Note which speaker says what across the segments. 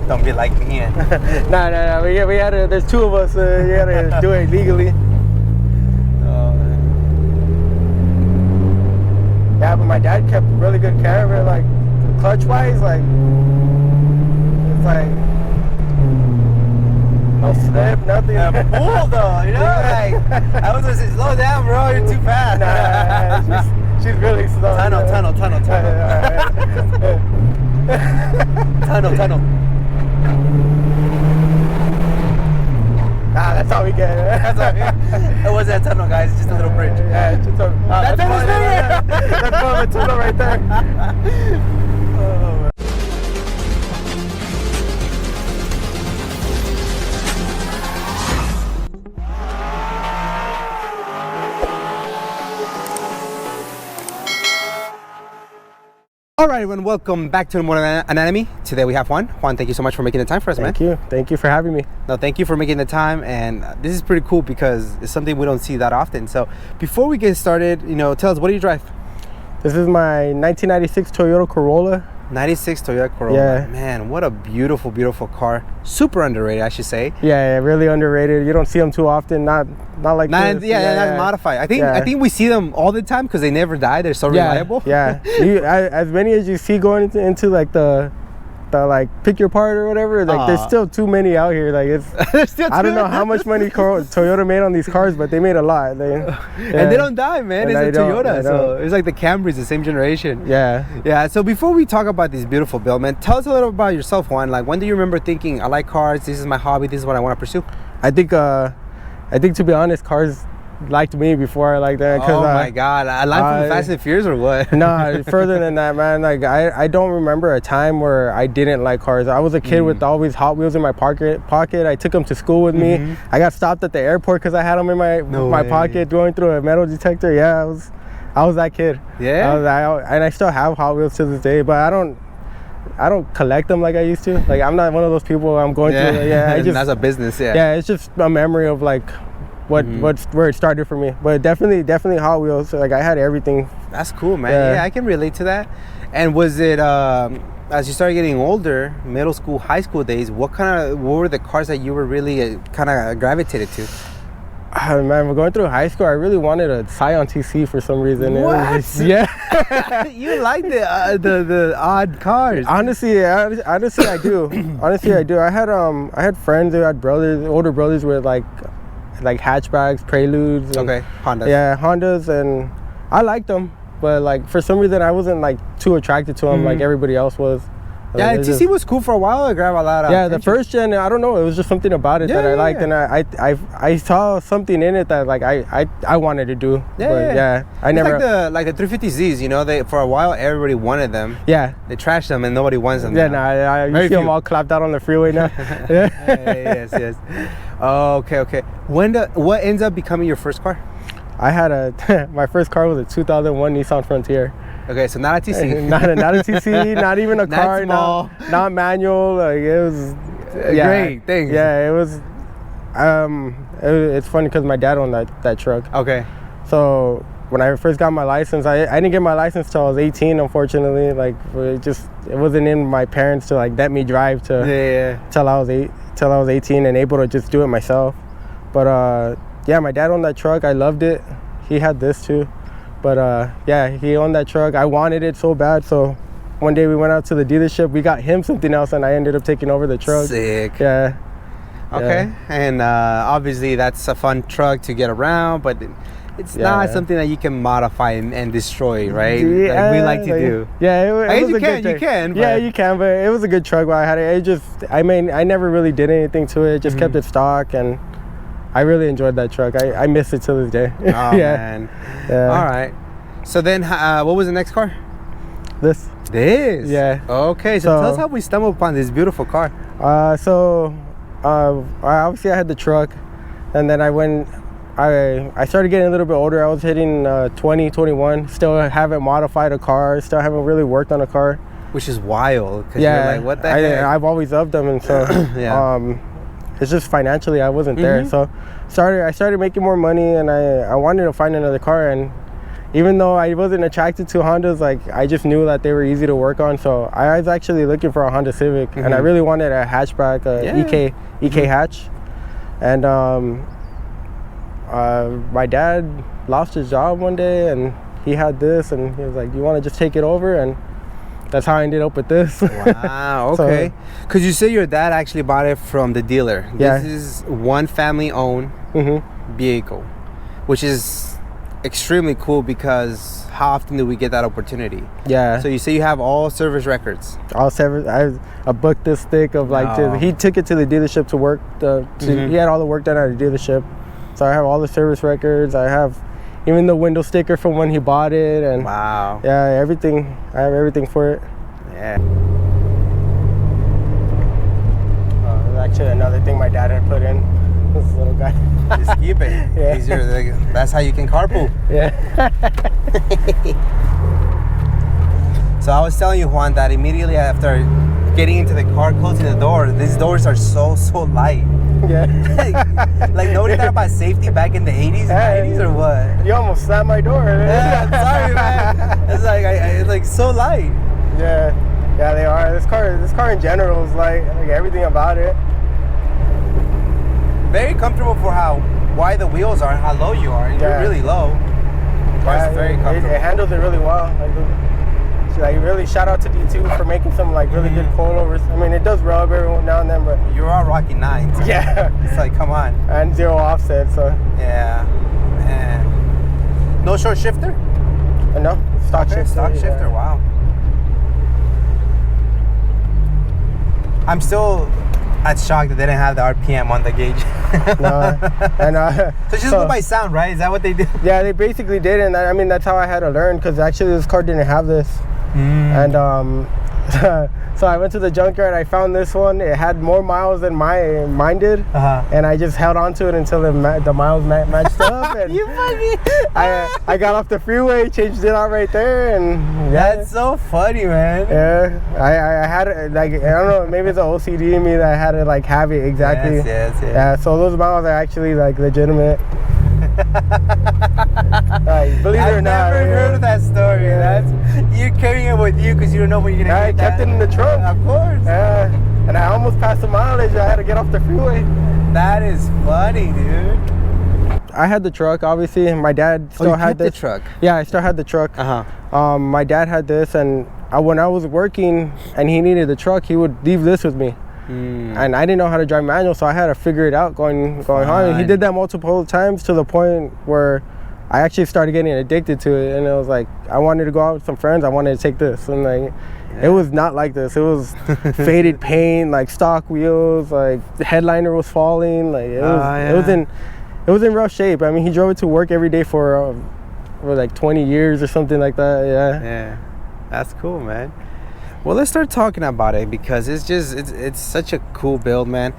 Speaker 1: Don't be like me.
Speaker 2: No. We had to. There's two of us. You had to do it legally. Yeah, but my dad kept really good care of it. Like clutch wise, like it's like no slip, nothing.
Speaker 1: Cool though, you know. Like I was gonna say, slow down, bro. You're too fast.
Speaker 2: Nah, she's really slow.
Speaker 1: Tunnel. Tunnel.
Speaker 2: Ah, that's all we get.
Speaker 1: It wasn't a tunnel, guys. It's just a little bridge.
Speaker 2: Yeah, it's just a. That's a tunnel right there.
Speaker 1: All right, everyone, welcome back to Automotive Anatomy. Today we have Juan. Juan, thank you so much for making the time for us, man.
Speaker 2: Thank you for having me.
Speaker 1: No, thank you for making the time, and this is pretty cool because it's something we don't see that often. So before we get started, tell us, what do you drive?
Speaker 2: This is my 1996 Toyota Corolla.
Speaker 1: 96 Toyota Corolla.
Speaker 2: Yeah.
Speaker 1: Man, what a beautiful, beautiful car. Super underrated, I should say.
Speaker 2: Yeah, really underrated. You don't see them too often. Not like this.
Speaker 1: Yeah, not modified. I think we see them all the time because they never die. They're so reliable.
Speaker 2: Yeah. As many as you see going into like the like pick your part or whatever, like there's still too many out here. Like it's I don't know how much money Toyota made on these cars, but they made a lot.
Speaker 1: And they don't die, man.
Speaker 2: And
Speaker 1: it's a Toyota, so it's like the Camrys, the same generation.
Speaker 2: Yeah.
Speaker 1: So before we talk about this beautiful build, man, tell us a little about yourself, Juan. Like, when do you remember thinking, I like cars, this is my hobby, this is what I want to pursue?
Speaker 2: I think to be honest, cars liked me before I liked them.
Speaker 1: Oh my God, I like from Fast and Furious or what?
Speaker 2: No, further than that, man. Like I don't remember a time where I didn't like cars. I was a kid with always Hot Wheels in my pocket. I took them to school with me. I got stopped at the airport because I had them in my pocket going through a metal detector. Yeah, I was that kid.
Speaker 1: Yeah.
Speaker 2: And I still have Hot Wheels to this day, but I don't collect them like I used to. Like I'm not one of those people. I'm going through. Yeah,
Speaker 1: that's a business.
Speaker 2: Yeah, it's just a memory of like where it started for me. But definitely Hot Wheels. Like I had everything.
Speaker 1: That's cool, man. Yeah, I can relate to that. And was it as you started getting older, middle school, high school days, what were the cars that you were really kind of gravitated to?
Speaker 2: Man, going through high school, I really wanted a Scion TC for some reason.
Speaker 1: What?
Speaker 2: Yeah.
Speaker 1: You like the odd cars?
Speaker 2: Honestly, I do. Honestly, I do. I had friends who had older brothers with like hatchbacks, Preludes.
Speaker 1: Okay, Hondas.
Speaker 2: Yeah, Hondas, and I liked them, but like for some reason I wasn't like too attracted to them like everybody else was.
Speaker 1: Yeah, TC was cool for a while. It grabbed a lot of attention.
Speaker 2: The first gen, I don't know, it was just something about it that I liked, and I saw something in it that like I wanted to do. I never
Speaker 1: like the 350Zs. They for a while everybody wanted them.
Speaker 2: Yeah,
Speaker 1: they trashed them and nobody wants them.
Speaker 2: Yeah, you see them all clapped out on the freeway now.
Speaker 1: Yes. Okay. What ends up becoming your first car?
Speaker 2: I had my first car was a 2001 Nissan Frontier.
Speaker 1: Okay, so not a TC.
Speaker 2: not a TC, not even a car. Not manual. Like it was
Speaker 1: great thing.
Speaker 2: Yeah, it was. It's funny because my dad owned that truck.
Speaker 1: Okay.
Speaker 2: So when I first got my license, I didn't get my license till I was 18. Unfortunately, like it wasn't in my parents to like let me drive till I was 18 and able to just do it myself. But my dad owned that truck. I loved it. He had this too. But he owned that truck. I wanted it so bad. So one day we went out to the dealership. We got him something else, and I ended up taking over the truck.
Speaker 1: Sick.
Speaker 2: Yeah.
Speaker 1: Okay. Yeah. And obviously that's a fun truck to get around, but it's not something that you can modify and destroy, right?
Speaker 2: Yeah,
Speaker 1: like we like to do.
Speaker 2: Yeah,
Speaker 1: it was a good truck. You can.
Speaker 2: Yeah, you can, but it was a good truck. But I had it. I never really did anything to it. Just kept it stock, and I really enjoyed that truck. I miss it to this day.
Speaker 1: Oh, man.
Speaker 2: Yeah.
Speaker 1: All right. So then, what was the next car?
Speaker 2: This.
Speaker 1: Yeah. Okay. So tell us how we stumbled upon this beautiful car.
Speaker 2: Obviously I had the truck, and then I started getting a little bit older. I was hitting 20, 21. Still haven't modified a car. Still haven't really worked on a car.
Speaker 1: Which is wild. Cause you're like, what the heck?
Speaker 2: I've always loved them, and so it's just financially I wasn't there. So I started making more money, and I wanted to find another car, and even though I wasn't attracted to Hondas, like I just knew that they were easy to work on. So I was actually looking for a Honda Civic, and I really wanted a hatchback, EK hatch. And my dad lost his job one day, and he had this, and he was like, "You want to just take it over?" And that's how I ended up with this.
Speaker 1: Wow, okay. Because you say your dad actually bought it from the dealer.
Speaker 2: Yeah.
Speaker 1: This is one family-owned vehicle, which is extremely cool because how often do we get that opportunity?
Speaker 2: Yeah.
Speaker 1: So you say you have all service records.
Speaker 2: All service. I booked this thick of like. He took it to the dealership to work. He had all the work done at the dealership, so I have all the service records. I have even the window sticker from when he bought it, and
Speaker 1: wow.
Speaker 2: Yeah, everything. I have everything for it.
Speaker 1: Yeah.
Speaker 2: There's actually another thing my dad had put in. This little guy.
Speaker 1: Just keep it.
Speaker 2: Yeah.
Speaker 1: That's how you can carpool.
Speaker 2: Yeah.
Speaker 1: So I was telling you, Juan, that immediately after getting into the car, closing the door, these doors are so light.
Speaker 2: Yeah.
Speaker 1: like nobody thought about safety back in the 80s and 90s or what?
Speaker 2: You almost slammed my door.
Speaker 1: Yeah, I'm sorry, man. It's like it's like so light.
Speaker 2: Yeah, they are. This car in general is like everything about it.
Speaker 1: Very comfortable for how wide the wheels are and how low you are. You're really low. The car's very comfortable.
Speaker 2: It handles it really well. Like really shout out to D2 for making some like really good coilovers. I mean, it does rub every now and then, but
Speaker 1: you're all Rocky 9. So
Speaker 2: yeah,
Speaker 1: it's like come on.
Speaker 2: And zero offset, so
Speaker 1: yeah, man. No short shifter?
Speaker 2: No, stock shifter.
Speaker 1: Stock shifter. Wow. I'm still shocked that they didn't have the RPM on the gauge.
Speaker 2: No, and
Speaker 1: so just go by sound, right? Is that what they did?
Speaker 2: Yeah, they basically did, and I mean that's how I had to learn because actually this car didn't have this. And so I went to the junkyard. I found this one. It had more miles than mine did, and I just held on to it until the miles matched up. And
Speaker 1: you funny.
Speaker 2: I got off the freeway, changed it out right there, and
Speaker 1: that's so funny, man.
Speaker 2: Yeah, I had it like I don't know, maybe it's an OCD in me that I had to like have it exactly.
Speaker 1: Yes.
Speaker 2: Yeah, so those miles are actually like legitimate. Believe it or not,
Speaker 1: I've never heard of that story. You're carrying it with you because you don't know when you're gonna get that.
Speaker 2: I kept it in the trunk.
Speaker 1: Of course.
Speaker 2: Yeah, and I almost passed the mileage. I had to get off the freeway.
Speaker 1: That is funny, dude.
Speaker 2: I had the truck, obviously, and my dad still had
Speaker 1: the truck.
Speaker 2: Yeah, I still had the truck. My dad had this, and when I was working and he needed the truck, he would leave this with me. And I didn't know how to drive manual, so I had to figure it out going on. And he did that multiple times to the point where I actually started getting addicted to it. And it was like I wanted to go out with some friends. I wanted to take this, and like it was not like this. It was faded paint, like stock wheels, like the headliner was falling. Like it was in rough shape. I mean, he drove it to work every day for like 20 years or something like that.
Speaker 1: Yeah, that's cool, man. Well, let's start talking about it because it's such a cool build, man.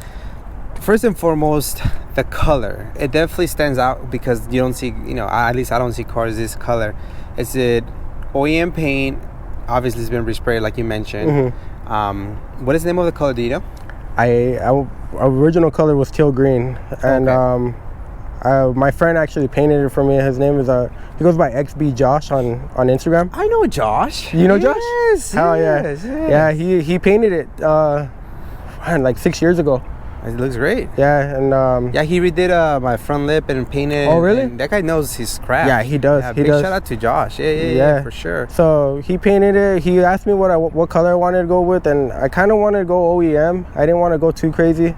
Speaker 1: First and foremost, the color. It definitely stands out because you don't see, at least I don't see cars this color. Is it OEM paint? Obviously, it's been resprayed like you mentioned. What is the name of the color, do you know?
Speaker 2: Original color was teal green, and my friend actually painted it for me. His name is he goes by XB Josh on Instagram.
Speaker 1: I know Josh.
Speaker 2: You know Josh?
Speaker 1: Yes.
Speaker 2: Hell yes. Yeah, he painted it like 6 years ago.
Speaker 1: It looks great.
Speaker 2: Yeah, and
Speaker 1: he redid my front lip and painted.
Speaker 2: Oh, really?
Speaker 1: And that guy knows his craft.
Speaker 2: Yeah, he does.
Speaker 1: Yeah, big shout out to Josh. Yeah, for sure.
Speaker 2: So he painted it. He asked me what color I wanted to go with, and I kind of wanted to go OEM. I didn't want to go too crazy.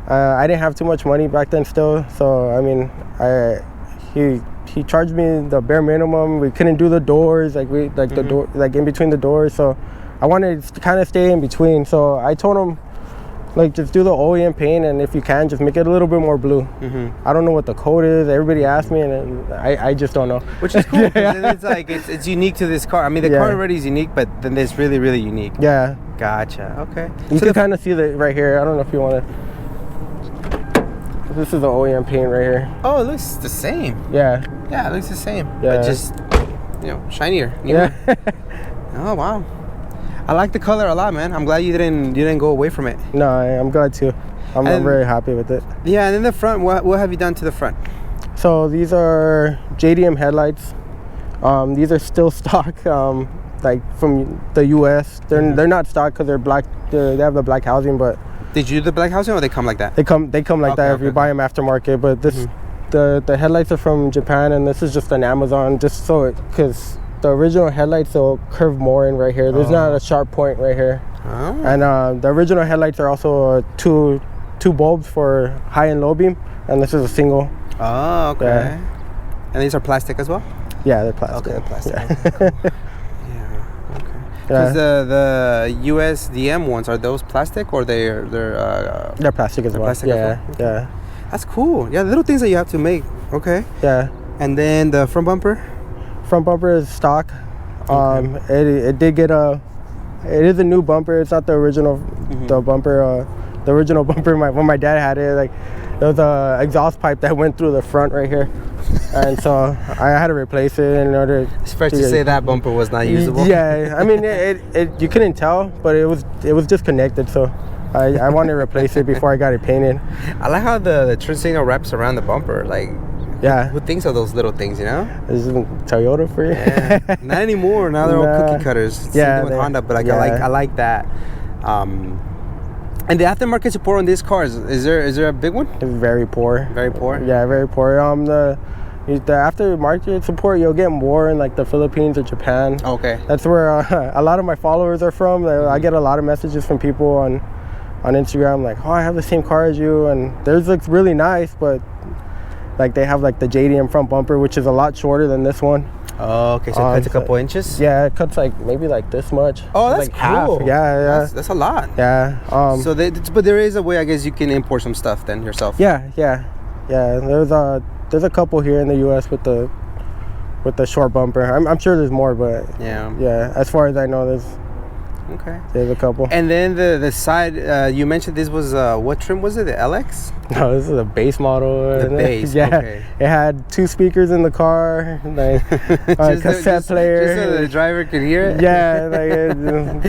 Speaker 2: I didn't have too much money back then still, so I mean, he charged me the bare minimum. We couldn't do the doors, the door, like in between the doors. So I wanted to kind of stay in between. So I told him, like, just do the OEM paint, and if you can, just make it a little bit more blue. I don't know what the code is. Everybody asked me, and I just don't know.
Speaker 1: Which is cool. It's like it's unique to this car. I mean, the car already is unique, but then it's really, really unique.
Speaker 2: Yeah.
Speaker 1: Gotcha. Okay.
Speaker 2: You can kind of see that right here. I don't know if you want to. This is the OEM paint right here.
Speaker 1: Oh, it looks the same.
Speaker 2: Yeah.
Speaker 1: Yeah, it looks the same.
Speaker 2: Yeah.
Speaker 1: But just, shinier.
Speaker 2: Yeah.
Speaker 1: Oh, wow. I like the color a lot, man. I'm glad you didn't go away from it.
Speaker 2: No, I'm glad too. I'm very happy with it.
Speaker 1: Yeah, and then the front, what have you done to the front?
Speaker 2: So these are JDM headlights. These are still stock, like from the U.S. They're not stock because they're black. They have the black housing, but
Speaker 1: did you do the black housing or they come like that?
Speaker 2: They come like that if you buy them aftermarket. But this, the headlights are from Japan, and this is just an Amazon, just so because the original headlights will curve more in right here. There's not a sharp point right here. Oh. And the original headlights are also two bulbs for high and low beam, and this is a single.
Speaker 1: Oh, okay. Yeah. And these are plastic as well?
Speaker 2: Yeah, they're plastic.
Speaker 1: Okay, plastic. Yeah. Yeah, okay. Because the USDM ones, are those plastic or they're
Speaker 2: plastic as well?
Speaker 1: Plastic
Speaker 2: yeah,
Speaker 1: as well?
Speaker 2: Yeah.
Speaker 1: That's cool. Yeah, the little things that you have to make. Okay.
Speaker 2: Yeah.
Speaker 1: And then the front bumper?
Speaker 2: Front bumper is stock. It did get it is a new bumper. It's not the original the bumper. The original bumper when my dad had it, like there was a exhaust pipe that went through the front right here, and so I had to replace it in order.
Speaker 1: It's fair to say that bumper was not usable.
Speaker 2: Yeah, I mean it you couldn't tell, but it was disconnected, so I wanted to replace it before I got it painted.
Speaker 1: I like how the turn signal wraps around the bumper, like.
Speaker 2: Yeah.
Speaker 1: Who thinks of those little things, you know?
Speaker 2: This is Toyota for you.
Speaker 1: Yeah. Not anymore. Now they're all cookie cutters. Same thing with Honda, but I like that. And the aftermarket support on these cars, is there a big one?
Speaker 2: It's very poor.
Speaker 1: Very poor?
Speaker 2: Yeah, very poor. The aftermarket support you'll get more in like the Philippines or Japan.
Speaker 1: Okay.
Speaker 2: That's where a lot of my followers are from. I get a lot of messages from people on Instagram like, oh, I have the same car as you, and theirs looks really nice, but like they have like the JDM front bumper, which is a lot shorter than this one.
Speaker 1: Oh, okay. So it cuts a couple inches?
Speaker 2: Yeah, it cuts like maybe like this much.
Speaker 1: Oh, that's
Speaker 2: like
Speaker 1: cool.
Speaker 2: Half. Yeah.
Speaker 1: That's a lot.
Speaker 2: Yeah.
Speaker 1: But there is a way, I guess, you can import some stuff then yourself.
Speaker 2: Yeah. There's a couple here in the U.S. with the short bumper. I'm sure there's more, but yeah. As far as I know, there's a couple.
Speaker 1: And then the side, you mentioned this was what trim was it? The LX?
Speaker 2: No, this is a base model.
Speaker 1: The base.
Speaker 2: Yeah.
Speaker 1: Okay.
Speaker 2: It had 2 speakers in the car, like a cassette player.
Speaker 1: Just so the driver could hear it.
Speaker 2: Yeah, like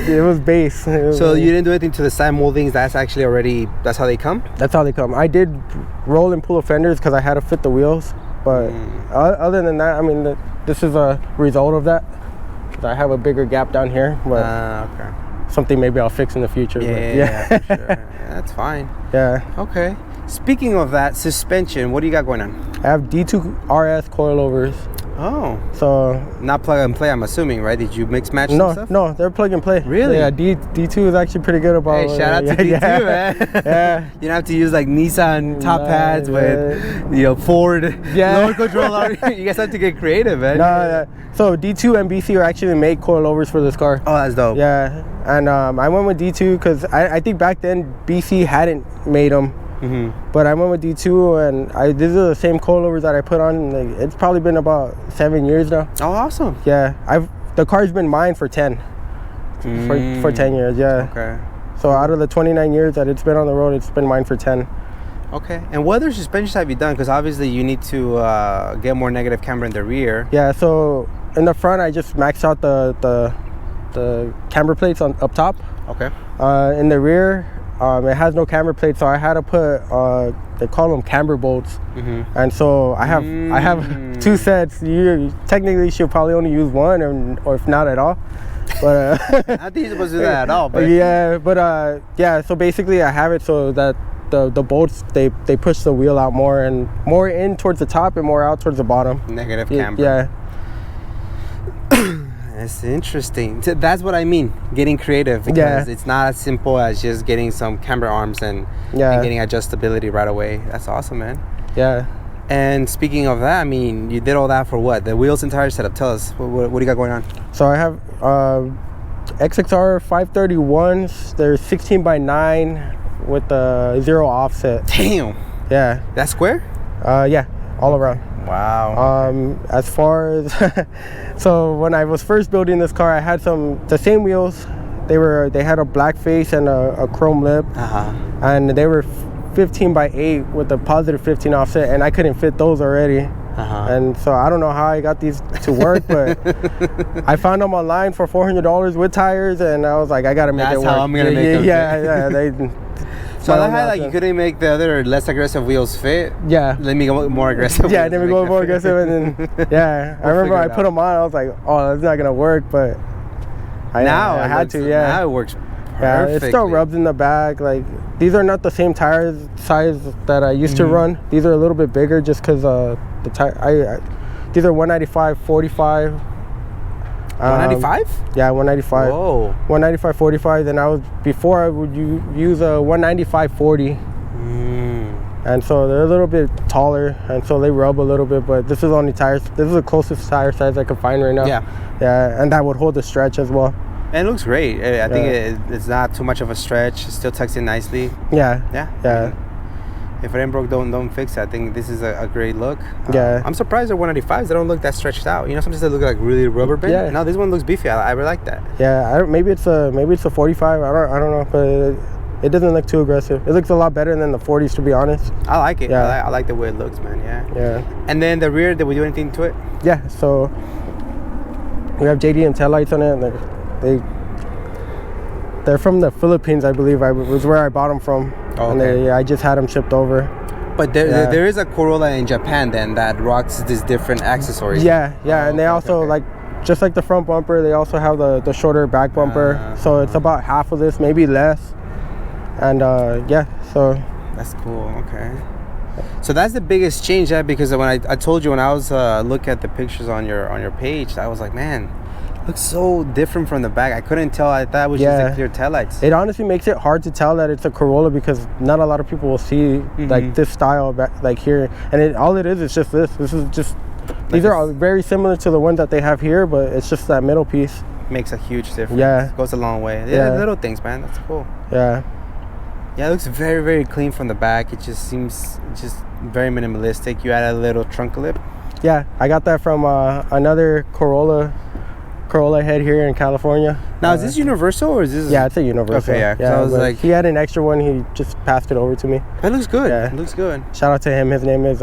Speaker 2: it was base.
Speaker 1: So you didn't do anything to the side moldings. That's actually already. That's how they come.
Speaker 2: That's how they come. I did roll and pull the fenders because I had to fit the wheels, but other than that, I mean, this is a result of that. I have a bigger gap down here, but
Speaker 1: okay.
Speaker 2: Something maybe I'll fix in the future.
Speaker 1: Yeah, for sure. Yeah, that's fine.
Speaker 2: Yeah.
Speaker 1: Okay. Speaking of that, suspension, what do you got going on?
Speaker 2: I have D2 RS coilovers.
Speaker 1: Oh.
Speaker 2: So
Speaker 1: not plug and play, I'm assuming, right? Did you mix match some stuff?
Speaker 2: No, they're plug and play.
Speaker 1: Really?
Speaker 2: Yeah, D2 is actually pretty good about.
Speaker 1: Hey, shout out to D2, man.
Speaker 2: Yeah.
Speaker 1: You don't have to use like Nissan top hats with Ford lower control. You guys have to get creative, man.
Speaker 2: So D2 and BC are actually make coilovers for this car.
Speaker 1: Oh, that's dope.
Speaker 2: Yeah, and I went with D2 because I think back then BC hadn't made them. But I went with D2, and these are the same coilovers that I put on. Like, it's probably been about 7 years now.
Speaker 1: Oh, awesome.
Speaker 2: Yeah, the car's been mine for 10. For 10 years, yeah.
Speaker 1: Okay.
Speaker 2: So out of the 29 years that it's been on the road, it's been mine for 10.
Speaker 1: Okay. And what other suspensions have you done? Because obviously you need to get more negative camber in the rear.
Speaker 2: Yeah. So in the front, I just maxed out the camber plates up top.
Speaker 1: Okay.
Speaker 2: In the rear, it has no camber plate, so I had to put they call them camber bolts, and so I have 2 sets. You technically should probably only use one, or if not at all. But
Speaker 1: I think you're supposed to do that at all. But
Speaker 2: so basically I have it so that the bolts they push the wheel out more in towards the top and more out towards the bottom.
Speaker 1: Negative camber.
Speaker 2: Yeah.
Speaker 1: That's interesting. So that's what I mean, getting creative, because it's not as simple as just getting some camber arms and getting adjustability right away. That's awesome, man.
Speaker 2: Yeah.
Speaker 1: And speaking of that, I mean, you did all that for what? The wheels and tire setup. Tell us, what do you got going on?
Speaker 2: So I have XXR 531s. They're 16x9 with the 0 offset.
Speaker 1: Damn.
Speaker 2: Yeah.
Speaker 1: That's square?
Speaker 2: Yeah, all around.
Speaker 1: Wow.
Speaker 2: As far as so when I was first building this car, I had the same wheels. They had a black face and a chrome lip, and they were 15x8 with a positive 15 offset, and I couldn't fit those already. And so I don't know how I got these to work, but I found them online for $400 with tires, and I was like, I gotta make it work.
Speaker 1: That's how I'm gonna make them.
Speaker 2: Yeah.
Speaker 1: So I had like you couldn't make the other less aggressive wheels fit.
Speaker 2: Yeah.
Speaker 1: Let me go more aggressive.
Speaker 2: Yeah, let me go more aggressive, and then yeah, I remember I put them on. I was like, oh, that's not gonna work, but I had to. Yeah.
Speaker 1: Now it works perfectly.
Speaker 2: Yeah, it still rubs in the back. Like these are not the same tires size that I used to run. These are a little bit bigger, just because the tire. These are 195 45.
Speaker 1: 195?
Speaker 2: Yeah, 195.
Speaker 1: Whoa.
Speaker 2: 195 45. Then before I would use a 195 40. And so they're a little bit taller, and so they rub a little bit. But this is only tires. This is the closest tire size I can find right now.
Speaker 1: Yeah.
Speaker 2: Yeah, and that would hold the stretch as well.
Speaker 1: And it looks great. I think it's not too much of a stretch. It still tucks in nicely.
Speaker 2: Yeah.
Speaker 1: Yeah.
Speaker 2: Yeah.
Speaker 1: If it ain't broke, don't fix it. I think this is a great look.
Speaker 2: Yeah.
Speaker 1: I'm surprised at 195s. They don't look that stretched out. You know, sometimes they look like really rubber band.
Speaker 2: Yeah.
Speaker 1: No, this one looks beefy. I really like that.
Speaker 2: Yeah. Maybe it's a 45. I don't know, but it doesn't look too aggressive. It looks a lot better than the 40s, to be honest.
Speaker 1: I like it.
Speaker 2: Yeah.
Speaker 1: I like the way it looks, man. Yeah.
Speaker 2: Yeah.
Speaker 1: And then the rear, did we do anything to it?
Speaker 2: Yeah. So we have JDM taillights on it, and they're from the Philippines, I believe. Was where I bought them from.
Speaker 1: Oh, okay.
Speaker 2: And I just had them shipped over.
Speaker 1: But there is a Corolla in Japan then that rocks these different accessories.
Speaker 2: Yeah, and they also like, just like the front bumper, they also have the shorter back bumper. So it's about half of this, maybe less. And yeah, so
Speaker 1: that's cool. Okay. So that's the biggest change, because when I told you when I was looking at the pictures on your page, I was like, man, it looks so different from the back. I couldn't tell. I thought it was just the clear taillights.
Speaker 2: It honestly makes it hard to tell that it's a Corolla, because not a lot of people will see like this style like here. And all it is just this. This is just, these are all very similar to the ones that they have here, but it's just that middle piece.
Speaker 1: Makes a huge difference.
Speaker 2: Yeah.
Speaker 1: It goes a long way. Yeah, little things, man. That's cool.
Speaker 2: Yeah.
Speaker 1: Yeah, it looks very, very clean from the back. It just seems very minimalistic. You add a little trunk lip.
Speaker 2: Yeah, I got that from another Corolla head here in California.
Speaker 1: Now, is this universal or is this?
Speaker 2: Yeah, it's a universal.
Speaker 1: Okay, yeah. So I was like,
Speaker 2: he had an extra one. He just passed it over to me.
Speaker 1: That looks good.
Speaker 2: Yeah.
Speaker 1: It looks good.
Speaker 2: Shout out to him. His name is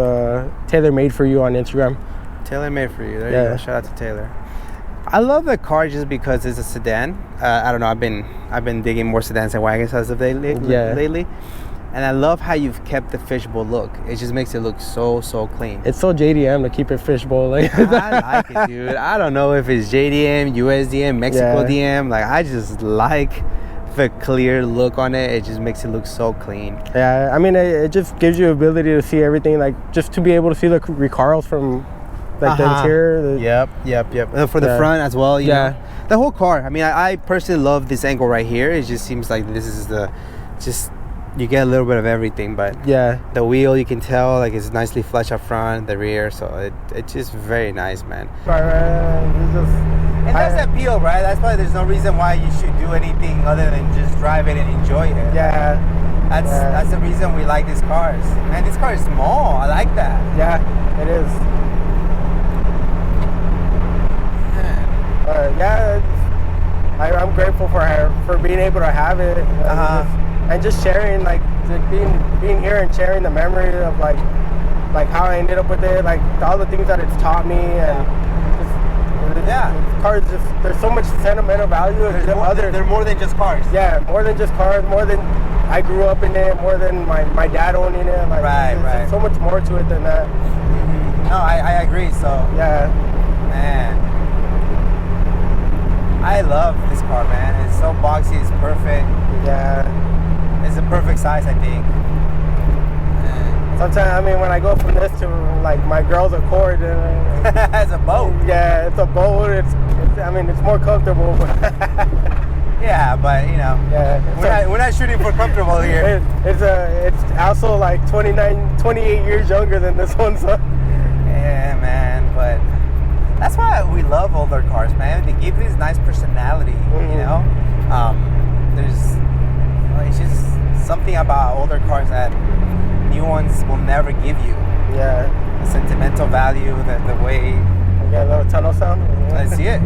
Speaker 2: Taylor Made For You on Instagram.
Speaker 1: Tailor Made For You. There you go. Shout out to Taylor. I love the car just because it's a sedan. I don't know. I've been digging more sedans and wagons as of lately, and I love how you've kept the fishbowl look. It just makes it look so clean.
Speaker 2: It's so JDM to keep it fishbowl like.
Speaker 1: I like it, dude. I don't know if it's JDM, USDM, Mexico DM. Like, I just like the clear look on it. It just makes it look so clean.
Speaker 2: Yeah, I mean, it just gives you ability to see everything. Like, just to be able to see the recarls from. Like the interior.
Speaker 1: Yep. For the front as well. You know, the whole car. I mean, I personally love this angle right here. It just seems like this is you get a little bit of everything. But the wheel, you can tell like it's nicely flush up front, the rear. So it's just very nice, man. And that's the appeal, right? That's why there's no reason why you should do anything other than just drive it and enjoy it.
Speaker 2: Yeah.
Speaker 1: That's the reason we like these cars. Man, this car is small. I like that.
Speaker 2: Yeah, it is. I'm grateful for being able to have it, and just sharing, like being here and sharing the memory of like how I ended up with it, like all the things that it's taught me, and cars. There's so much sentimental value.
Speaker 1: They're more than just cars.
Speaker 2: Yeah, more than just cars. More than I grew up in it. More than my dad owning it. Like, there's so much more to it than that.
Speaker 1: No, I agree. So
Speaker 2: yeah,
Speaker 1: man. I love this car, man. It's so boxy. It's perfect.
Speaker 2: Yeah.
Speaker 1: It's a perfect size, I think.
Speaker 2: Sometimes, I mean, when I go from this to like my girl's Accord,
Speaker 1: it's a boat.
Speaker 2: Yeah, it's a boat. It's more comfortable. But
Speaker 1: yeah, but you know, we're not shooting for comfortable here.
Speaker 2: It's also like 28 years younger than this one, so.
Speaker 1: Yeah, man, but. That's why we love older cars, man. They give this nice personality, you know? It's just something about older cars that new ones will never give you.
Speaker 2: Yeah.
Speaker 1: The sentimental value, the way...
Speaker 2: You got a little tunnel sound?
Speaker 1: I see it.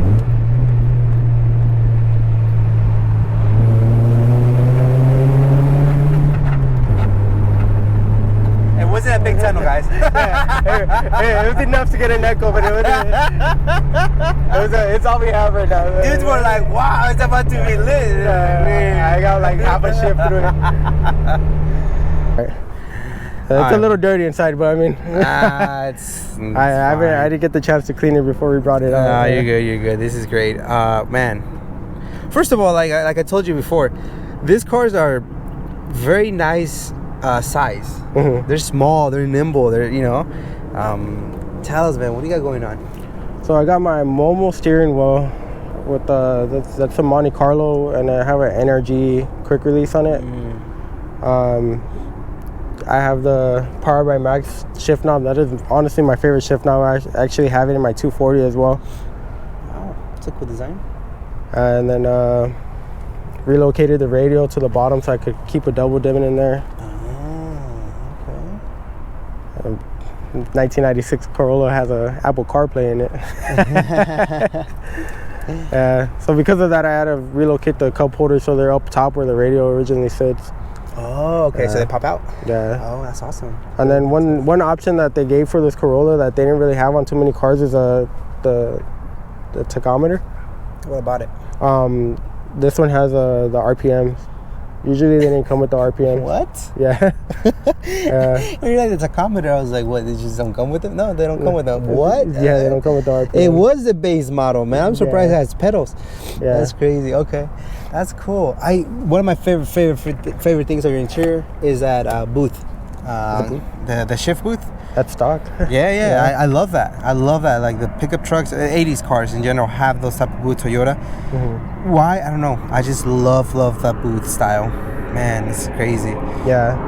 Speaker 1: It wasn't a big tunnel, guys.
Speaker 2: It was enough to get an echo, but it's all we have right now.
Speaker 1: Dudes were like, wow, it's about to be lit.
Speaker 2: I got like half a shift through it. It's a little dirty inside, but I mean, I didn't get the chance to clean it before we brought it out.
Speaker 1: You're good. This is great, man. First of all, like I told you before, these cars are very nice size.
Speaker 2: Mm-hmm.
Speaker 1: They're small, they're nimble, they're tell us, man, what do you got going on?
Speaker 2: So I got my Momo steering wheel with that's a Monte Carlo, and I have an NRG quick release on it. I have the Power by Max shift knob. That is honestly my favorite shift knob. I actually have it in my 240 as well.
Speaker 1: Wow, it's a cool design.
Speaker 2: And then relocated the radio to the bottom so I could keep a double dimming in there.
Speaker 1: Okay.
Speaker 2: 1996 Corolla has a Apple CarPlay in it. So because of that, I had to relocate the cup holders so they're up top where the radio originally sits.
Speaker 1: Oh, okay. So they pop out.
Speaker 2: Yeah.
Speaker 1: Oh, that's awesome.
Speaker 2: And then one option that they gave for this Corolla that they didn't really have on too many cars is the tachometer.
Speaker 1: What about it?
Speaker 2: This one has the RPMs. Usually they didn't come with the RPMs.
Speaker 1: What?
Speaker 2: Yeah.
Speaker 1: When you're like the tachometer, I was like, what? They just don't come with them? No, they don't come with them. What?
Speaker 2: Yeah, they don't come with the RPMs.
Speaker 1: It was the base model, man. I'm surprised it has pedals.
Speaker 2: Yeah.
Speaker 1: That's crazy. Okay, that's cool. One of my favorite things of your interior is that booth. The shift booth.
Speaker 2: That's stock.
Speaker 1: Yeah. I love that. Like the pickup trucks, 80s cars in general have those type of booth. Toyota.
Speaker 2: Mm-hmm.
Speaker 1: Why? I don't know. I just love that booth style. Man, it's crazy.
Speaker 2: Yeah.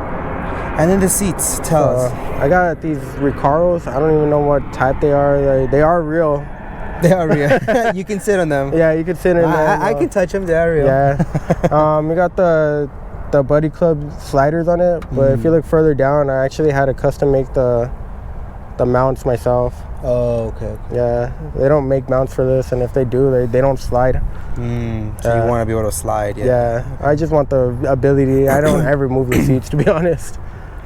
Speaker 1: And then the seats. Tell us.
Speaker 2: I got these Recaros. I don't even know what type they are. They are real.
Speaker 1: They are real. You can sit on them.
Speaker 2: Yeah, you can sit in them.
Speaker 1: I can touch them. They are real.
Speaker 2: Yeah. We got the Buddy Club sliders on it, but if you look further down, I actually had to custom make the mounts myself.
Speaker 1: Oh, okay.
Speaker 2: Yeah, they don't make mounts for this, and if they do, they don't slide.
Speaker 1: So you want to be able to slide.
Speaker 2: Yeah, I just want the ability. I don't ever move the seats, to be honest.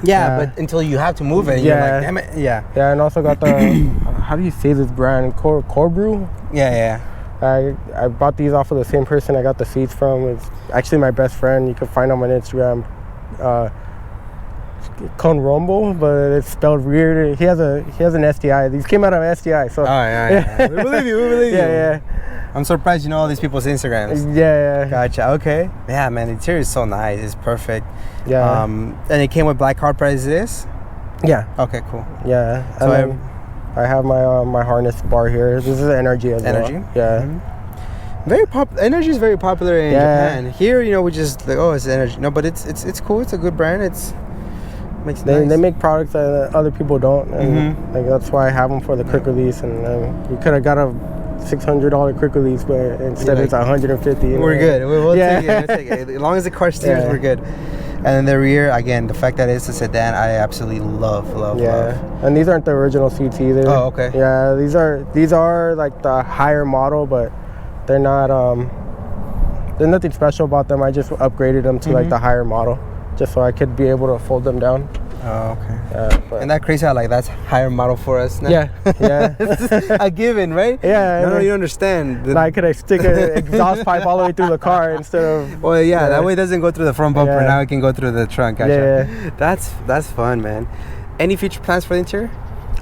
Speaker 1: Yeah, but until you have to move it, you're like, damn it. Yeah.
Speaker 2: Yeah, and also got the how do you say this brand? Core Brew?
Speaker 1: Yeah.
Speaker 2: I bought these off of the same person I got the seats from. It's actually my best friend. You can find him on Instagram. Conrombo, but it's spelled weird. He has an STI. These came out of STI. So.
Speaker 1: Oh yeah. We believe you.
Speaker 2: Yeah.
Speaker 1: I'm surprised you know all these people's Instagrams.
Speaker 2: Yeah.
Speaker 1: Gotcha. Okay. Yeah, man. The interior is so nice. It's perfect.
Speaker 2: Yeah.
Speaker 1: And it came with black hard price. This.
Speaker 2: Yeah.
Speaker 1: Okay. Cool.
Speaker 2: Yeah.
Speaker 1: So
Speaker 2: and I have my harness bar here. This is energy as well.
Speaker 1: Energy.
Speaker 2: Yeah.
Speaker 1: Energy is very popular in Japan. Here, we just like, oh, it's energy. No, but it's cool. It's a good brand.
Speaker 2: They make products that other people don't, and like that's why I have them for the quick release. And we could have got a $600 quick release, but instead it's $150.
Speaker 1: We're good. We'll take it. As long as the car steers, we're good. And then the rear, again, the fact that it's a sedan, I absolutely love.
Speaker 2: Yeah, and these aren't the original seats either.
Speaker 1: Oh, okay.
Speaker 2: Yeah, these are like the higher model, but they're not. There's nothing special about them. I just upgraded them to like the higher model, just so I could be able to fold them down.
Speaker 1: Oh, okay.
Speaker 2: But
Speaker 1: and that crazy how like that's higher model for us now.
Speaker 2: Yeah.
Speaker 1: It's a given, right?
Speaker 2: Yeah.
Speaker 1: No, you understand.
Speaker 2: Like, could I stick an exhaust pipe all the way through the car instead of?
Speaker 1: Well, yeah, that way it doesn't go through the front bumper.
Speaker 2: Yeah.
Speaker 1: Now it can go through the trunk. Gotcha.
Speaker 2: Yeah.
Speaker 1: That's fun, man. Any future plans for the interior?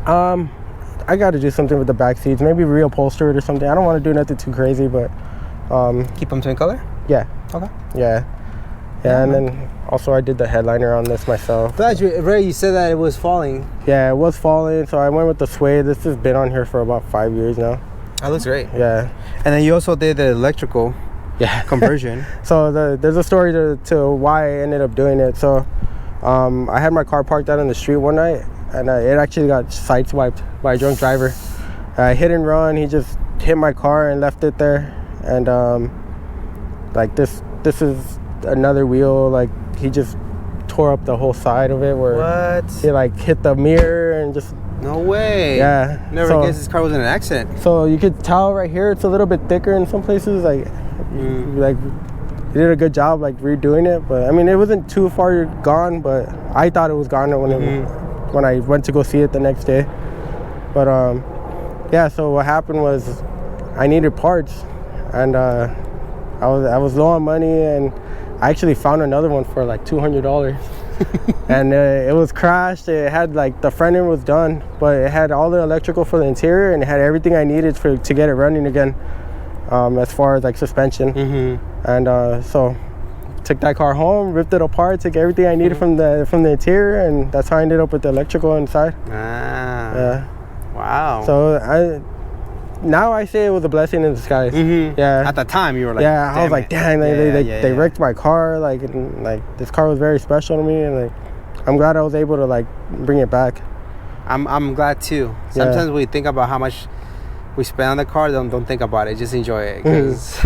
Speaker 2: I got to do something with the back seats. Maybe reupholster it or something. I don't want to do nothing too crazy, but
Speaker 1: keep them twin color.
Speaker 2: Yeah.
Speaker 1: Okay.
Speaker 2: Yeah. And then also I did the headliner on this myself.
Speaker 1: Ray, you said that it was falling.
Speaker 2: Yeah, it was falling, so I went with the suede. This has been on here for about 5 years now.
Speaker 1: That looks great.
Speaker 2: Yeah.
Speaker 1: And then you also did the electrical conversion.
Speaker 2: So there's a story to why I ended up doing it. So I had my car parked out on the street one night, and it actually got sideswiped by a drunk driver. Hit and run. He just hit my car and left it there. And like this is another wheel. Like, he just tore up the whole side of it. Where he like hit the mirror and just.
Speaker 1: No way.
Speaker 2: Yeah.
Speaker 1: Never guessed this car was in an accident.
Speaker 2: So you could tell right here it's a little bit thicker in some places. Like he did a good job like redoing it, but I mean it wasn't too far gone, but I thought it was gone when when I went to go see it the next day. But yeah, so what happened was I needed parts, and I was low on money, and I actually found another one for like $200. And it was crashed. It had like the front end was done, but it had all the electrical for the interior, and it had everything I needed to get it running again, as far as like suspension. And so took that car home, ripped it apart, took everything I needed from the interior, and that's how I ended up with the electrical inside. Yeah.
Speaker 1: Wow.
Speaker 2: So now I say it was a blessing in disguise. Yeah.
Speaker 1: At the time, you were like,
Speaker 2: yeah, I was like, dang, they wrecked my car. Like this car was very special to me, and like I'm glad I was able to like bring it back.
Speaker 1: I'm glad too. Sometimes we think about how much we spend on the car. Don't think about it. Just enjoy it, because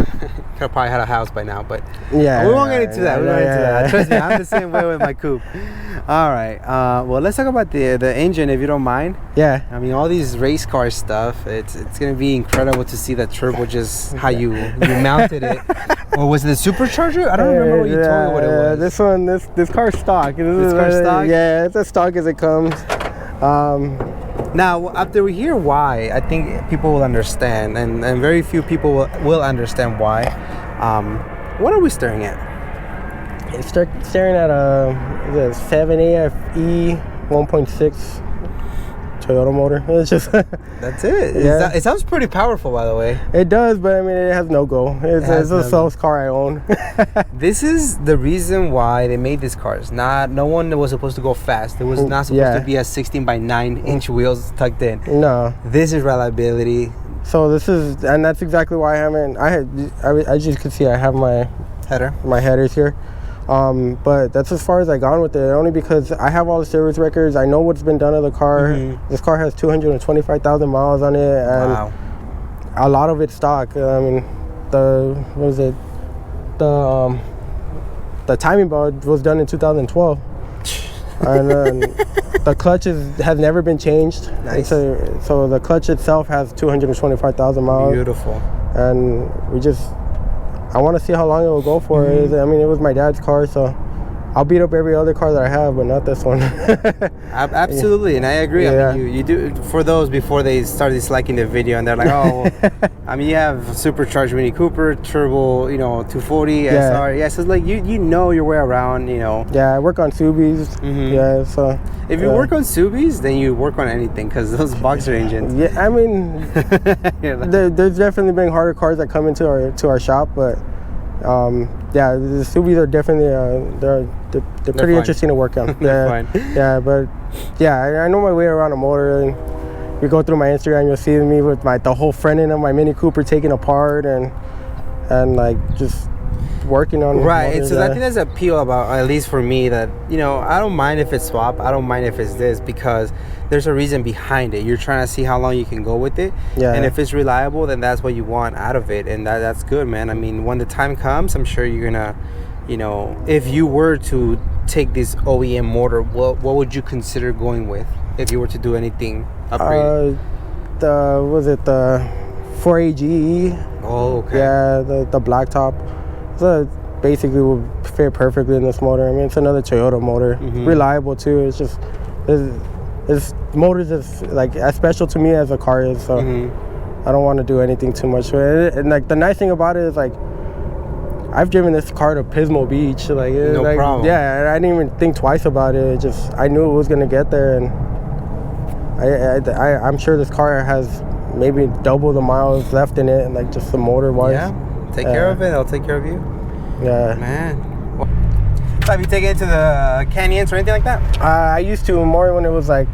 Speaker 1: could probably had a house by now. But
Speaker 2: yeah,
Speaker 1: we won't get into that. We won't get into that. Trust me, I'm the same way with my coupe. All right. Well, let's talk about the engine, if you don't mind.
Speaker 2: Yeah.
Speaker 1: I mean, all these race car stuff. It's gonna be incredible to see that turbo, just how you mounted it. Or was it a supercharger? I don't remember what you told me what it was.
Speaker 2: This car's stock.
Speaker 1: This car's stock?
Speaker 2: Yeah, it's as stock as it comes.
Speaker 1: Now, after we hear why, I think people will understand, and very few people will understand why. What are we staring at?
Speaker 2: It's staring at a 7AFE 1.6 Toyota motor. It's just
Speaker 1: that's it.
Speaker 2: Yeah.
Speaker 1: It sounds pretty powerful, by the way.
Speaker 2: It does, but I mean, it has no go. It's the slowest car I own.
Speaker 1: This is the reason why they made these cars. No one was supposed to go fast. It was not supposed to be a 16x9-inch wheels tucked in.
Speaker 2: No.
Speaker 1: This is reliability.
Speaker 2: So and that's exactly why as you can see, I have my headers here. But that's as far as I gone with it, only because I have all the service records. I know what's been done to the car. This car has 225,000 miles on it, and a lot of it's stock. I mean, the the timing belt was done in 2012, and the clutch has never been changed.
Speaker 1: Nice.
Speaker 2: So the clutch itself has 225,000 miles. Beautiful. And I want to see how long it will go for. I mean, it was my dad's car, so I'll beat up every other car that I have, but not this one.
Speaker 1: Absolutely, and I agree.
Speaker 2: Yeah.
Speaker 1: I mean, you do, for those before they start disliking the video, and they're like, oh, I mean, you have supercharged Mini Cooper, turbo, 240 SR. Yeah, so it's like you know your way around,
Speaker 2: Yeah, I work on Subis. Yeah, so
Speaker 1: if you work on Subis, then you work on anything, because those boxer engines.
Speaker 2: Yeah, I mean, there's definitely been harder cars that come into our shop, but yeah, the Subis are definitely they're pretty interesting to work on. Yeah, yeah, but yeah, I know my way around a motor, and you go through my Instagram, you'll see me with the whole front end of my Mini Cooper taken apart and like just working on
Speaker 1: right. So I think that's the appeal about, at least for me, that I don't mind if it's swap, I don't mind if it's this, because there's a reason behind it. You're trying to see how long you can go with it, and if it's reliable, then that's what you want out of it, and that's good, man. I mean, when the time comes, I'm sure you're gonna, if you were to take this OEM motor, what would you consider going with if you were to do anything upgrade?
Speaker 2: The 4AGE?
Speaker 1: Oh, okay.
Speaker 2: Yeah, the black top. So basically will fit perfectly in this motor. I mean, it's another Toyota motor, reliable too. It's just this motor is like as special to me as a car is. So I don't want to do anything too much with it. And like the nice thing about it is like I've driven this car to Pismo Beach. Like
Speaker 1: no problem.
Speaker 2: Yeah, I didn't even think twice about it. I knew it was gonna get there, and I'm sure this car has maybe double the miles left in it, and like just the motor wise.
Speaker 1: Yeah. Take care of it. I'll take care of you.
Speaker 2: Yeah.
Speaker 1: Man. Have you taken it to the canyons or anything like that?
Speaker 2: I used to more when it was like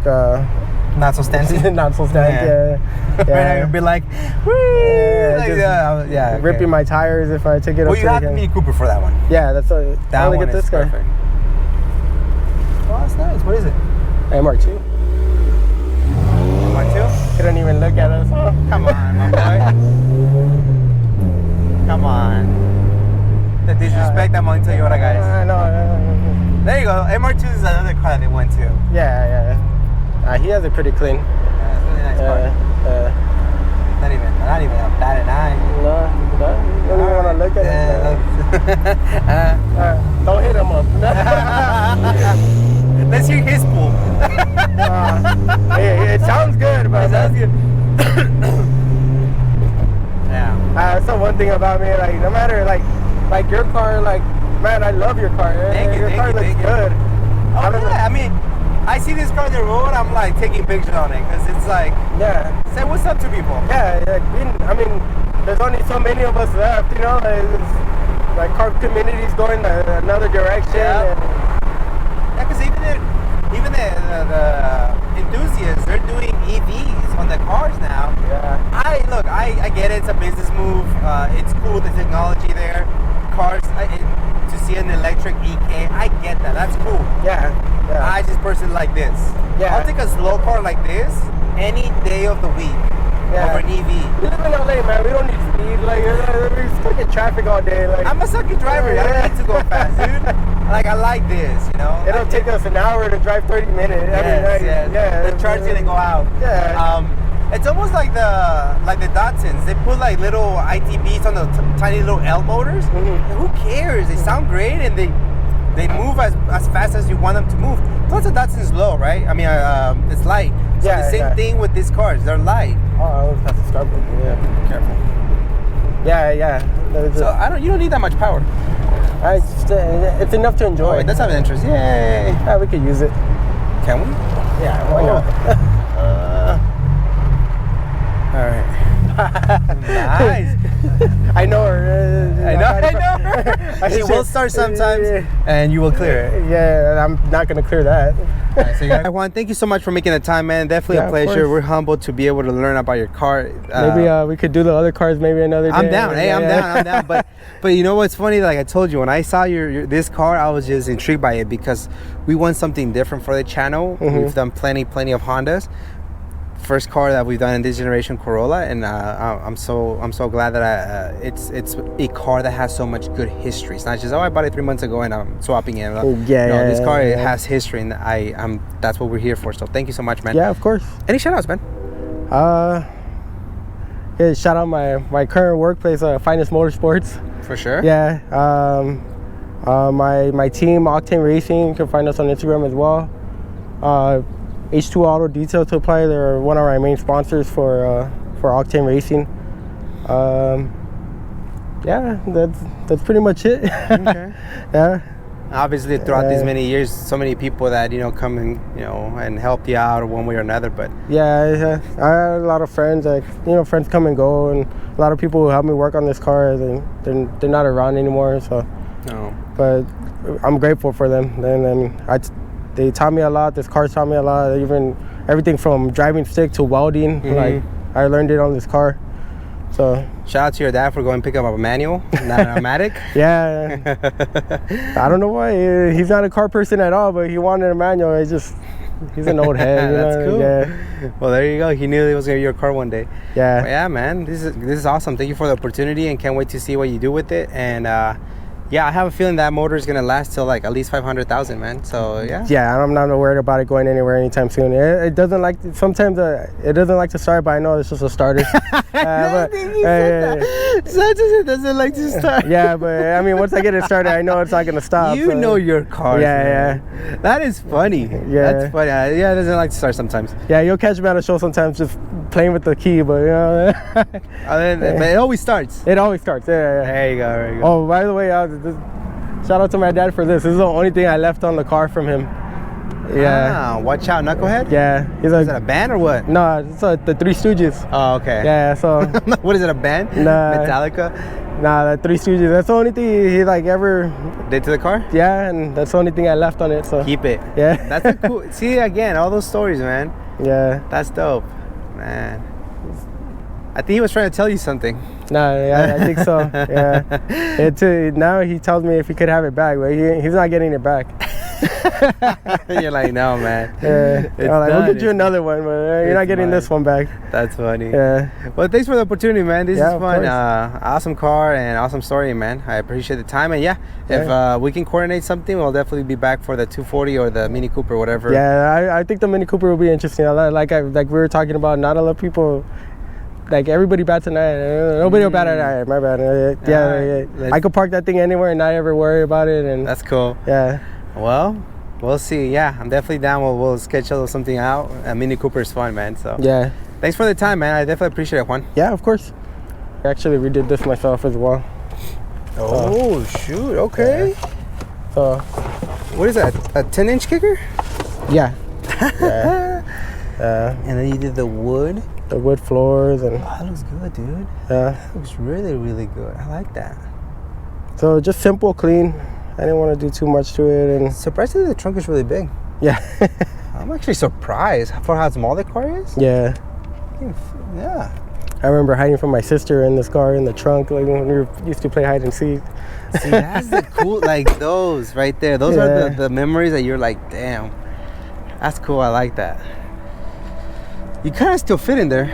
Speaker 1: not so stancy.
Speaker 2: Not so stancy. Yeah.
Speaker 1: You'd be like, whee!
Speaker 2: Ripping my tires if I took it.
Speaker 1: Well, you have the Mini Cooper for that one.
Speaker 2: Yeah, that's what.
Speaker 1: That
Speaker 2: one
Speaker 1: get
Speaker 2: is
Speaker 1: this perfect. Oh, that's nice. What is it?
Speaker 2: MR2.
Speaker 1: MR2?
Speaker 2: You don't even look at us. Huh?
Speaker 1: Come on, my boy. Come on. The disrespect among Toyota guys.
Speaker 2: I know.
Speaker 1: There you go. MR2 is another car that they went to.
Speaker 2: Yeah. He has it pretty clean.
Speaker 1: Yeah, it's a really nice car. Not even a bad an eye.
Speaker 2: No. You don't even want to look at it. Don't hit him up.
Speaker 1: Let's hear his pool. Sounds good. Yeah.
Speaker 2: So one thing about me, like no matter like your car, like man, I love your car. Your car looks good.
Speaker 1: Oh yeah, I mean, I see this car on the road, I'm like taking pictures on it because it's like, say what's up to people.
Speaker 2: Yeah, I mean, there's only so many of us left, you know. Like car community's going another direction.
Speaker 1: Yeah, because even the enthusiasts, they're doing EVs on the cars now.
Speaker 2: Yeah.
Speaker 1: I get it. It's a business move. It's cool, the technology there. Cars, to see an electric EK, I get that. That's cool.
Speaker 2: Yeah.
Speaker 1: I just personally like this.
Speaker 2: Yeah.
Speaker 1: I'll take a slow car like this any day of the week over an EV.
Speaker 2: We live in LA, man. We don't need speed. Like we're stuck in traffic all day. Like
Speaker 1: I'm a sucky driver. I don't need to go fast, dude. Like I like this, you know.
Speaker 2: It'll take us an hour to drive 30 minutes.
Speaker 1: Yeah. The charge's gonna go out.
Speaker 2: Yeah.
Speaker 1: It's almost like the Datsuns. They put like little ITBs on the tiny little L motors. Mm-hmm. Who cares? They sound great and they move as fast as you want them to move. Plus the Datsun's low, right? I mean, it's light. So the same thing with these cars. They're light.
Speaker 2: Oh, I always have to start with it. Yeah.
Speaker 1: Careful.
Speaker 2: Yeah.
Speaker 1: So you don't need that much power.
Speaker 2: It's enough to enjoy.
Speaker 1: Oh, it does have an interest. Yay.
Speaker 2: Yeah, we could use it.
Speaker 1: Can we?
Speaker 2: Yeah, why not?
Speaker 1: All right. Nice.
Speaker 2: I know her.
Speaker 1: I know her. She will start sometimes, and you will clear it.
Speaker 2: Yeah, I'm not gonna clear that.
Speaker 1: Right, so Juan, thank you so much for making the time, man. Definitely a pleasure. We're humbled to be able to learn about your car.
Speaker 2: Maybe we could do the other cars maybe another day.
Speaker 1: I'm down. Hey, I'm down. But you know what's funny? Like I told you, when I saw this car, I was just intrigued by it because we want something different for the channel. Mm-hmm. We've done plenty of Hondas. First car that we've done in this generation, Corolla, and I'm so glad that it's a car that has so much good history. It's not just I bought it 3 months ago and I'm swapping it. This car has history, and that's what we're here for. So thank you so much, man.
Speaker 2: Yeah, of course.
Speaker 1: Any shout outs, man?
Speaker 2: Yeah, shout out my current workplace, Finest Motorsports.
Speaker 1: For sure.
Speaker 2: Yeah. My team, Octane Racing, you can find us on Instagram as well. H2 Auto Detail to Apply, they're one of our main sponsors for Octane Racing. Yeah, that's pretty much it. Okay. Yeah.
Speaker 1: Obviously, throughout these many years, so many people that come and help you out one way or another. But
Speaker 2: yeah, I had a lot of friends. Like friends come and go, and a lot of people who helped me work on this car. They're not around anymore. So,
Speaker 1: no.
Speaker 2: But I'm grateful for them. They taught me a lot. This car taught me a lot. Even everything from driving stick to welding. Mm-hmm. Like I learned it on this car. So
Speaker 1: shout out to your dad for going to pick up a manual, not an automatic.
Speaker 2: Yeah. I don't know why. He's not a car person at all, but he wanted a manual. He's an old head.
Speaker 1: That's cool.
Speaker 2: Yeah.
Speaker 1: Well, there you go. He knew it was gonna be your car one day.
Speaker 2: Yeah.
Speaker 1: But yeah, man. This is awesome. Thank you for the opportunity, and can't wait to see what you do with it. And yeah, I have a feeling that motor is gonna last till like at least 500,000, man. So yeah.
Speaker 2: Yeah, I'm not worried about it going anywhere anytime soon. It doesn't like sometimes it doesn't like to start, but I know it's just a starter.
Speaker 1: It doesn't like to start.
Speaker 2: Yeah, but I mean, once I get it started, I know it's not gonna stop.
Speaker 1: You know your car.
Speaker 2: Yeah.
Speaker 1: That is funny.
Speaker 2: Yeah,
Speaker 1: that's funny. Yeah, it doesn't like to start sometimes.
Speaker 2: Yeah, you'll catch me at a show sometimes just playing with the key, but
Speaker 1: but it always starts.
Speaker 2: It always starts. Yeah.
Speaker 1: There you go.
Speaker 2: Oh, by the way, shout out to my dad for this. This is the only thing I left on the car from him. Yeah.
Speaker 1: Ah, watch out, knucklehead.
Speaker 2: Yeah.
Speaker 1: Is that a band or what?
Speaker 2: No, it's the Three Stooges.
Speaker 1: Oh, okay.
Speaker 2: Yeah. So.
Speaker 1: What is it? A band?
Speaker 2: Nah.
Speaker 1: Metallica.
Speaker 2: Nah, the Three Stooges. That's the only thing he like ever
Speaker 1: did to the car.
Speaker 2: Yeah, and that's the only thing I left on it. So
Speaker 1: keep it.
Speaker 2: Yeah.
Speaker 1: That's a cool. See again, all those stories, man.
Speaker 2: Yeah.
Speaker 1: That's dope, man. I think he was trying to tell you something.
Speaker 2: No, yeah, I think so. Yeah. Now he tells me if he could have it back, but he's not getting it back.
Speaker 1: You're like, no, man.
Speaker 2: Yeah. We'll get you another one, but you're not getting this one back.
Speaker 1: That's funny.
Speaker 2: Yeah.
Speaker 1: Well, thanks for the opportunity, man. This is fun. Awesome car and awesome story, man. I appreciate the time. And if we can coordinate something, we'll definitely be back for the 240 or the Mini Cooper, whatever.
Speaker 2: Yeah, I think the Mini Cooper will be interesting. Like we were talking about, not a lot of people. Like everybody bats an eye. Nobody will bat an eye. My bad. Yeah. I could park that thing anywhere and not ever worry about it. And
Speaker 1: that's cool.
Speaker 2: Yeah.
Speaker 1: Well, we'll see. Yeah, I'm definitely down. We'll schedule something out. A Mini Cooper is fun, man. So
Speaker 2: yeah.
Speaker 1: Thanks for the time, man. I definitely appreciate it, Juan.
Speaker 2: Yeah, of course. I actually redid this myself as well.
Speaker 1: Oh, shoot. Okay.
Speaker 2: Yeah. So,
Speaker 1: what is that? A 10-inch kicker?
Speaker 2: Yeah.
Speaker 1: And then you did the wood.
Speaker 2: The wood floors and.
Speaker 1: Oh, that looks good, dude.
Speaker 2: Yeah.
Speaker 1: That looks really, really good. I like that.
Speaker 2: So just simple, clean. I didn't want to do too much to it, and
Speaker 1: surprisingly, the trunk is really big.
Speaker 2: Yeah.
Speaker 1: I'm actually surprised for how small the car is.
Speaker 2: Yeah.
Speaker 1: Yeah.
Speaker 2: I remember hiding from my sister in this car in the trunk, like when we used to play hide and seek.
Speaker 1: See, that's the cool, like those right there. Those are the memories that you're like, damn, that's cool. I like that. You kind of still fit in there.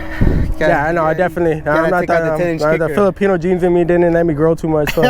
Speaker 2: Yeah, I know. I definitely. I'm not that. The Filipino genes in me didn't let me grow too much. So,